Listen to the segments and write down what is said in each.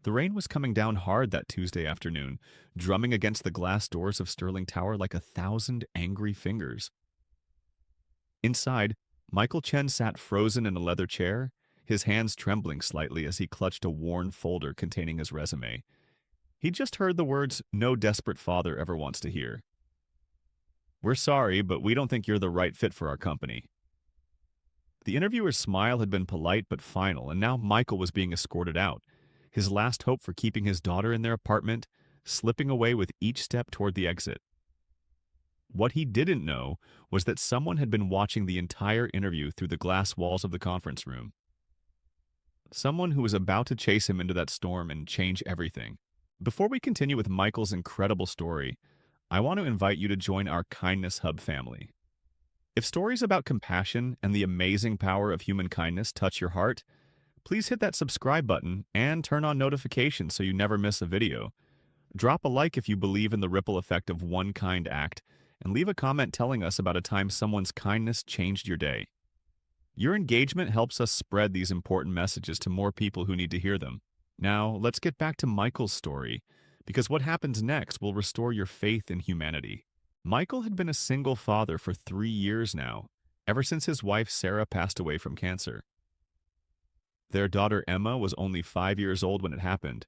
The rain was coming down hard that Tuesday afternoon, drumming against the glass doors of Sterling Tower like 1,000 angry fingers. Inside, Michael Chen sat frozen in a leather chair, his hands trembling slightly as he clutched a worn folder containing his resume. He'd just heard the words no desperate father ever wants to hear. "We're sorry, but we don't think you're the right fit for our company." The interviewer's smile had been polite but final, and now Michael was being escorted out, his last hope for keeping his daughter in their apartment slipping away with each step toward the exit. What he didn't know was that someone had been watching the entire interview through the glass walls of the conference room. Someone who was about to chase him into that storm and change everything. Before we continue with Michael's incredible story, I want to invite you to join our Kindness Hub family. If stories about compassion and the amazing power of human kindness touch your heart, please hit that subscribe button and turn on notifications so you never miss a video. Drop a like if you believe in the ripple effect of one kind act, and leave a comment telling us about a time someone's kindness changed your day. Your engagement helps us spread these important messages to more people who need to hear them. Now, let's get back to Michael's story, because what happens next will restore your faith in humanity. Michael had been a single father for 3 years now, ever since his wife Sarah passed away from cancer. Their daughter Emma was only 5 years old when it happened,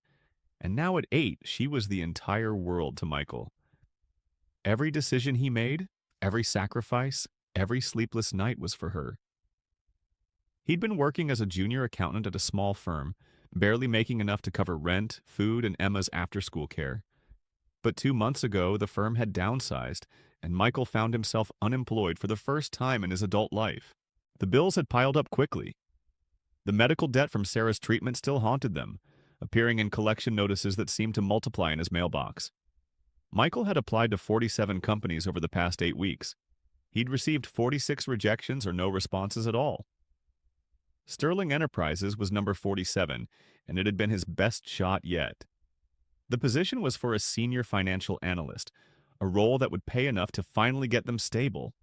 and now at 8, she was the entire world to Michael. Every decision he made, every sacrifice, every sleepless night was for her. He'd been working as a junior accountant at a small firm, barely making enough to cover rent, food, and Emma's after-school care. But 2 months ago, the firm had downsized, and Michael found himself unemployed for the first time in his adult life. The bills had piled up quickly. The medical debt from Sarah's treatment still haunted them, appearing in collection notices that seemed to multiply in his mailbox. Michael had applied to 47 companies over the past 8 weeks. He'd received 46 rejections or no responses at all. Sterling Enterprises was number 47, and it had been his best shot yet. The position was for a senior financial analyst, a role that would pay enough to finally get them stable,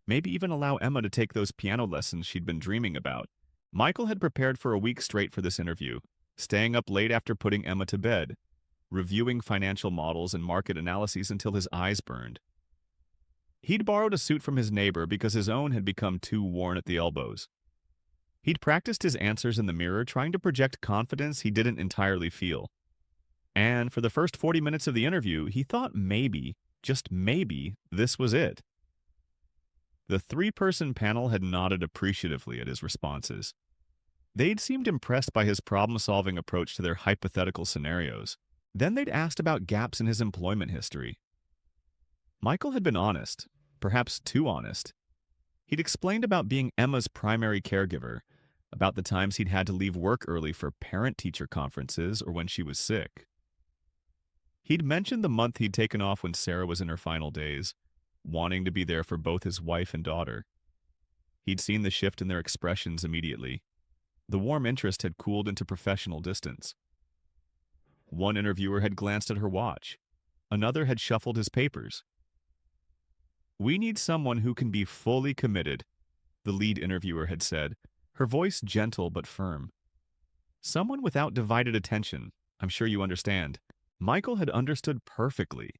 maybe even allow Emma to take those piano lessons she'd been dreaming about. Michael had prepared for a week straight for this interview, staying up late after putting Emma to bed, reviewing financial models and market analyses until his eyes burned. He'd borrowed a suit from his neighbor because his own had become too worn at the elbows. He'd practiced his answers in the mirror, trying to project confidence he didn't entirely feel. And for the first 40 minutes of the interview, he thought maybe, just maybe, this was it. The 3-person panel had nodded appreciatively at his responses. They'd seemed impressed by his problem-solving approach to their hypothetical scenarios. Then they'd asked about gaps in his employment history. Michael had been honest, perhaps too honest. He'd explained about being Emma's primary caregiver, about the times he'd had to leave work early for parent-teacher conferences or when she was sick. He'd mentioned the month he'd taken off when Sarah was in her final days, wanting to be there for both his wife and daughter. He'd seen the shift in their expressions immediately. The warm interest had cooled into professional distance. One interviewer had glanced at her watch. Another had shuffled his papers. "We need someone who can be fully committed," the lead interviewer had said, her voice gentle but firm. "Someone without divided attention, I'm sure you understand." Michael had understood perfectly.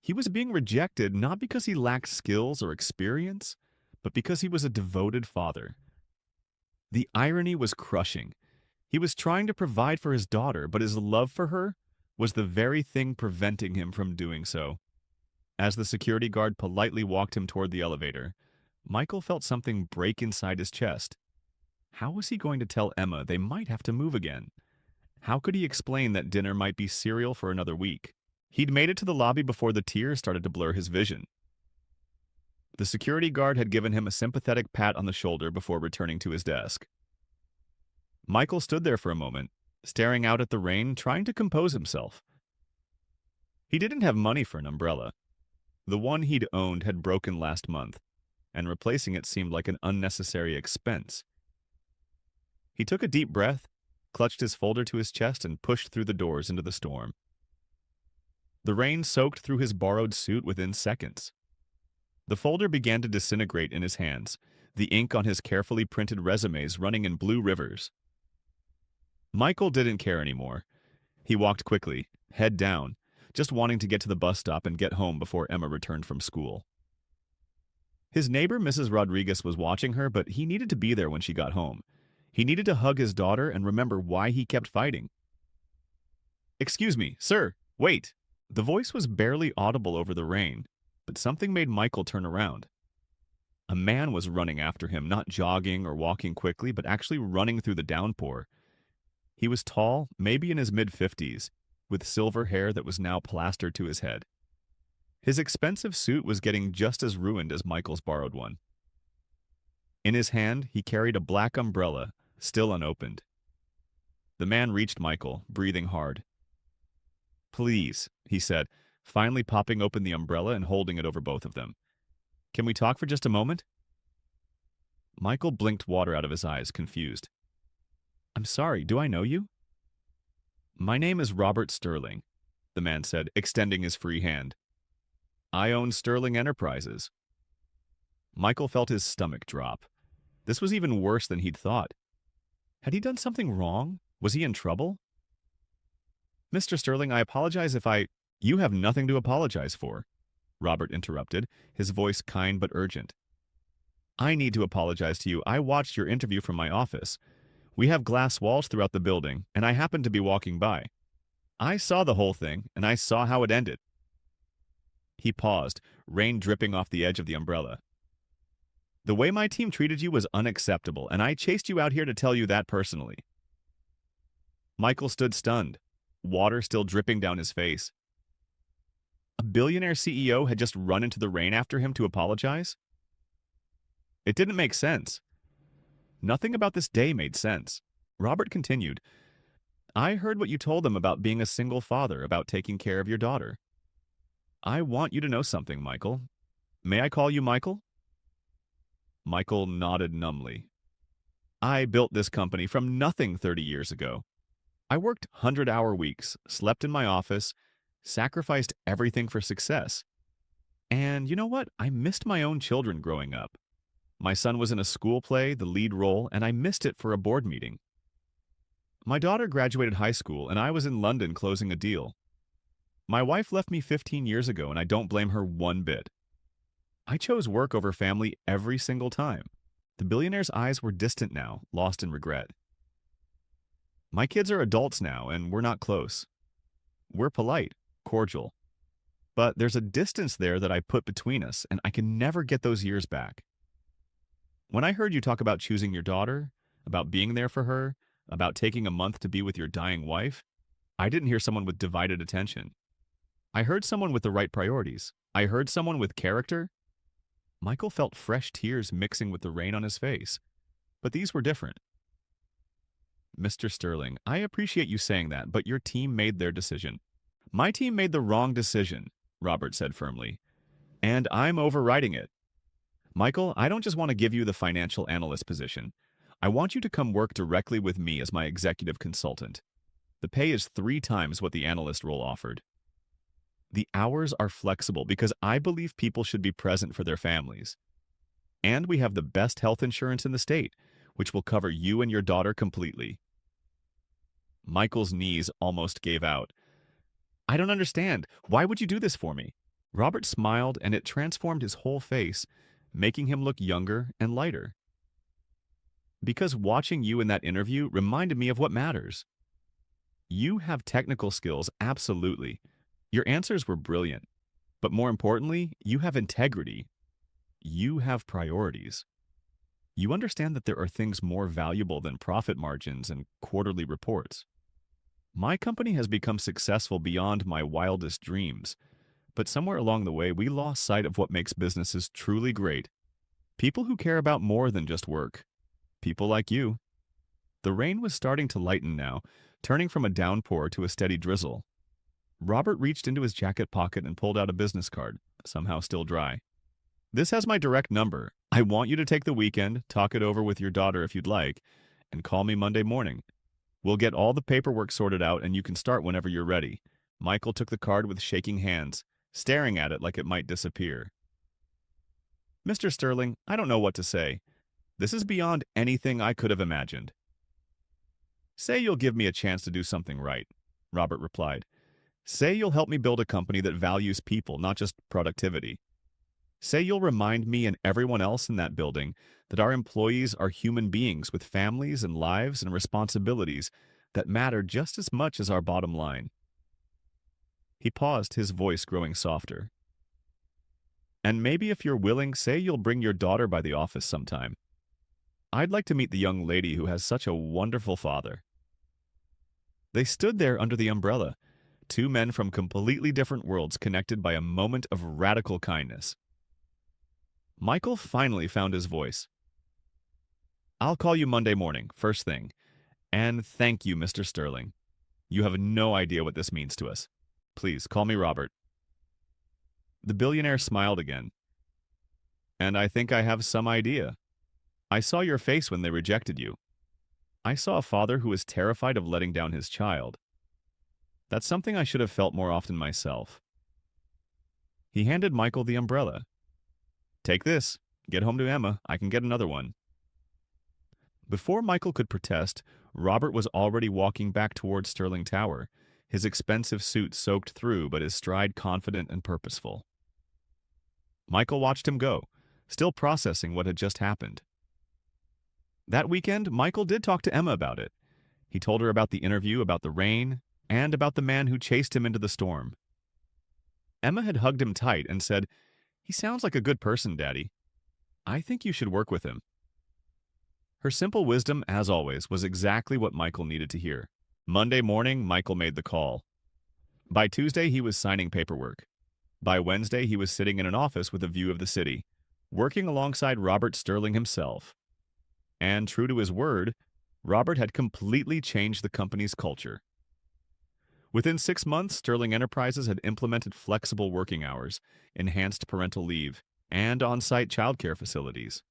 He was being rejected not because he lacked skills or experience, but because he was a devoted father. The irony was crushing. He was trying to provide for his daughter, but his love for her was the very thing preventing him from doing so. As the security guard politely walked him toward the elevator, Michael felt something break inside his chest. How was he going to tell Emma they might have to move again? How could he explain that dinner might be cereal for another week? He'd made it to the lobby before the tears started to blur his vision. The security guard had given him a sympathetic pat on the shoulder before returning to his desk. Michael stood there for a moment, staring out at the rain, trying to compose himself. He didn't have money for an umbrella. The one he'd owned had broken last month, and replacing it seemed like an unnecessary expense. He took a deep breath, clutched his folder to his chest, and pushed through the doors into the storm. The rain soaked through his borrowed suit within seconds. The folder began to disintegrate in his hands, the ink on his carefully printed resumes running in blue rivers. Michael didn't care anymore. He walked quickly, head down, just wanting to get to the bus stop and get home before Emma returned from school. His neighbor, Mrs. Rodriguez, was watching her, but he needed to be there when she got home. He needed to hug his daughter and remember why he kept fighting. "Excuse me, sir, wait." The voice was barely audible over the rain, but something made Michael turn around. A man was running after him, not jogging or walking quickly, but actually running through the downpour. He was tall, maybe in his mid-50s, with silver hair that was now plastered to his head. His expensive suit was getting just as ruined as Michael's borrowed one. In his hand, he carried a black umbrella, still unopened. The man reached Michael, breathing hard. "Please," he said, finally popping open the umbrella and holding it over both of them. "Can we talk for just a moment?" Michael blinked water out of his eyes, confused. "I'm sorry, do I know you?" "My name is Robert Sterling," the man said, extending his free hand. "I own Sterling Enterprises." Michael felt his stomach drop. This was even worse than he'd thought. Had he done something wrong? Was he in trouble? "Mr. Sterling, I apologize if I—" "You have nothing to apologize for," Robert interrupted, his voice kind but urgent. "I need to apologize to you. I watched your interview from my office. We have glass walls throughout the building, and I happened to be walking by. I saw the whole thing, and I saw how it ended." He paused, rain dripping off the edge of the umbrella. "The way my team treated you was unacceptable, and I chased you out here to tell you that personally." Michael stood stunned, water still dripping down his face. A billionaire CEO had just run into the rain after him to apologize? It didn't make sense. Nothing about this day made sense. Robert continued, "I heard what you told them about being a single father, about taking care of your daughter. I want you to know something, Michael. May I call you Michael?" Michael nodded numbly. "I built this company from nothing 30 years ago. I worked 100-hour weeks, slept in my office, sacrificed everything for success. And you know what? I missed my own children growing up. My son was in a school play, the lead role, and I missed it for a board meeting. My daughter graduated high school, and I was in London closing a deal. My wife left me 15 years ago, and I don't blame her one bit. I chose work over family every single time." The billionaire's eyes were distant now, lost in regret. "My kids are adults now, and we're not close. We're polite, cordial. But there's a distance there that I put between us, and I can never get those years back. When I heard you talk about choosing your daughter, about being there for her, about taking a month to be with your dying wife, I didn't hear someone with divided attention. I heard someone with the right priorities. I heard someone with character." Michael felt fresh tears mixing with the rain on his face. But these were different. "Mr. Sterling, I appreciate you saying that, but your team made their decision." "My team made the wrong decision," Robert said firmly. "And I'm overriding it. Michael, I don't just want to give you the financial analyst position. I want you to come work directly with me as my executive consultant. The pay is 3 times what the analyst role offered. The hours are flexible because I believe people should be present for their families. And we have the best health insurance in the state, which will cover you and your daughter completely." Michael's knees almost gave out. "I don't understand. Why would you do this for me?" Robert smiled, and it transformed his whole face, making him look younger and lighter. "Because watching you in that interview reminded me of what matters. You have technical skills, absolutely. Your answers were brilliant. But more importantly, you have integrity. You have priorities. You understand that there are things more valuable than profit margins and quarterly reports. My company has become successful beyond my wildest dreams, but somewhere along the way we lost sight of what makes businesses truly great. People who care about more than just work. People like you." The rain was starting to lighten now, turning from a downpour to a steady drizzle. Robert reached into his jacket pocket and pulled out a business card, somehow still dry. "This has my direct number. I want you to take the weekend, talk it over with your daughter if you'd like, and call me Monday morning. We'll get all the paperwork sorted out and you can start whenever you're ready." Michael took the card with shaking hands, staring at it like it might disappear. "Mr. Sterling, I don't know what to say. This is beyond anything I could have imagined. Say you'll give me a chance to do something right. Robert replied. Say you'll help me build a company that values people, not just productivity. Say you'll remind me and everyone else in that building that our employees are human beings with families and lives and responsibilities that matter just as much as our bottom line. He paused, his voice growing softer. And maybe if you're willing, say you'll bring your daughter by the office sometime. I'd like to meet the young lady who has such a wonderful father. They stood there under the umbrella, two men from completely different worlds connected by a moment of radical kindness. Michael finally found his voice. I'll call you Monday morning, first thing. And thank you, Mr. Sterling. You have no idea what this means to us. Please, call me Robert. The billionaire smiled again. And I think I have some idea. I saw your face when they rejected you. I saw a father who was terrified of letting down his child. That's something I should have felt more often myself. He handed Michael the umbrella. Take this. Get home to Emma. I can get another one. Before Michael could protest, Robert was already walking back towards Sterling Tower, his expensive suit soaked through but his stride confident and purposeful. Michael watched him go, still processing what had just happened. That weekend, Michael did talk to Emma about it. He told her about the interview, about the rain, and about the man who chased him into the storm. Emma had hugged him tight and said, "He sounds like a good person, Daddy. I think you should work with him." Her simple wisdom, as always, was exactly what Michael needed to hear. Monday morning, Michael made the call. By Tuesday, he was signing paperwork. By Wednesday, he was sitting in an office with a view of the city, working alongside Robert Sterling himself. And true to his word, Robert had completely changed the company's culture. Within 6 months, Sterling Enterprises had implemented flexible working hours, enhanced parental leave, and on-site childcare facilities.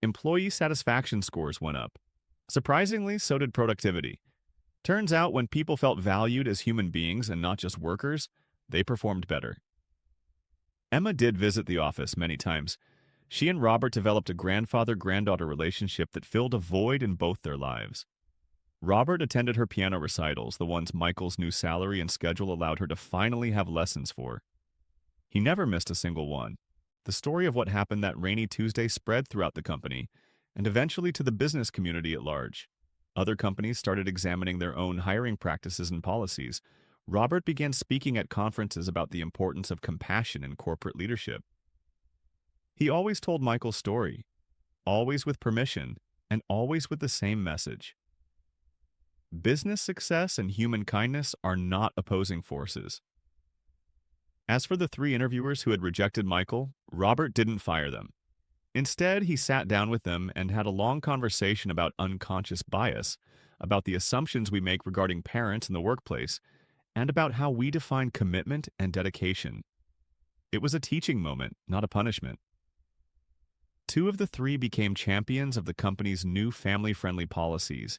Employee satisfaction scores went up. Surprisingly, so did productivity. Turns out when people felt valued as human beings and not just workers, they performed better. Emma did visit the office many times. She and Robert developed a grandfather-granddaughter relationship that filled a void in both their lives. Robert attended her piano recitals, the ones Michael's new salary and schedule allowed her to finally have lessons for. He never missed a single one. The story of what happened that rainy Tuesday spread throughout the company, and eventually to the business community at large. Other companies started examining their own hiring practices and policies. Robert began speaking at conferences about the importance of compassion in corporate leadership. He always told Michael's story, always with permission, and always with the same message. Business success and human kindness are not opposing forces. As for the 3 interviewers who had rejected Michael, Robert didn't fire them. Instead, he sat down with them and had a long conversation about unconscious bias, about the assumptions we make regarding parents in the workplace, and about how we define commitment and dedication. It was a teaching moment, not a punishment. 2 of the 3 became champions of the company's new family-friendly policies.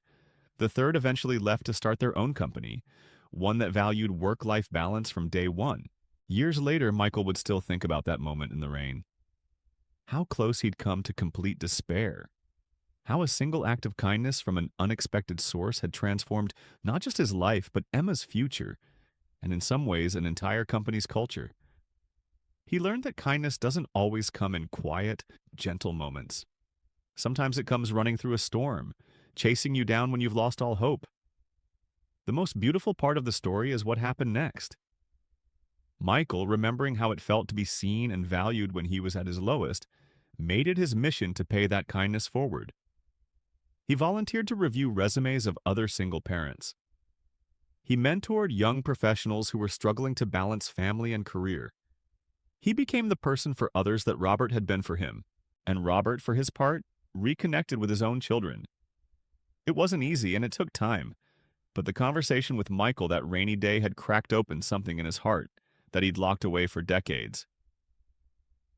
The third eventually left to start their own company, one that valued work-life balance from day one. Years later, Michael would still think about that moment in the rain. How close he'd come to complete despair. How a single act of kindness from an unexpected source had transformed not just his life, but Emma's future, and in some ways an entire company's culture. He learned that kindness doesn't always come in quiet, gentle moments. Sometimes it comes running through a storm, chasing you down when you've lost all hope. The most beautiful part of the story is what happened next. Michael, remembering how it felt to be seen and valued when he was at his lowest, made it his mission to pay that kindness forward. He volunteered to review resumes of other single parents. He mentored young professionals who were struggling to balance family and career. He became the person for others that Robert had been for him, and Robert, for his part, reconnected with his own children. It wasn't easy and it took time, but the conversation with Michael that rainy day had cracked open something in his heart that he'd locked away for decades.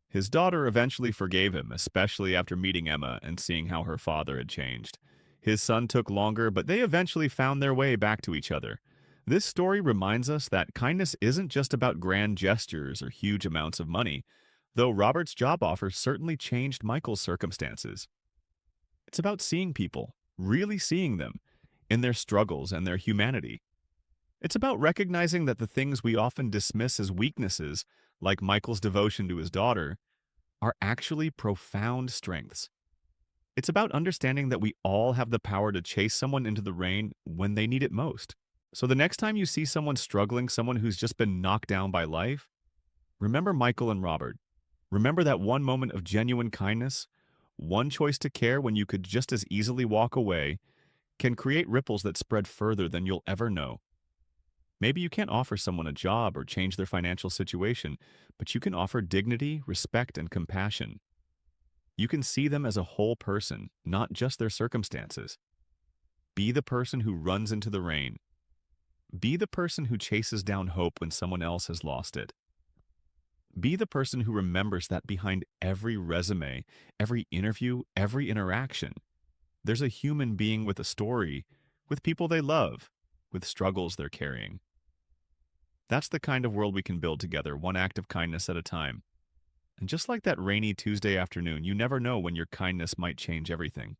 His daughter eventually forgave him, especially after meeting Emma and seeing how her father had changed. His son took longer, but they eventually found their way back to each other. This story reminds us that kindness isn't just about grand gestures or huge amounts of money, though Robert's job offer certainly changed Michael's circumstances. It's about seeing people, really seeing them, in their struggles and their humanity. It's about recognizing that the things we often dismiss as weaknesses, like Michael's devotion to his daughter, are actually profound strengths. It's about understanding that we all have the power to chase someone into the rain when they need it most. So the next time you see someone struggling, someone who's just been knocked down by life, remember Michael and Robert. Remember that one moment of genuine kindness, one choice to care when you could just as easily walk away, can create ripples that spread further than you'll ever know. Maybe you can't offer someone a job or change their financial situation, but you can offer dignity, respect, and compassion. You can see them as a whole person, not just their circumstances. Be the person who runs into the rain. Be the person who chases down hope when someone else has lost it. Be the person who remembers that behind every resume, every interview, every interaction, there's a human being with a story, with people they love, with struggles they're carrying. That's the kind of world we can build together, one act of kindness at a time. And just like that rainy Tuesday afternoon, you never know when your kindness might change everything.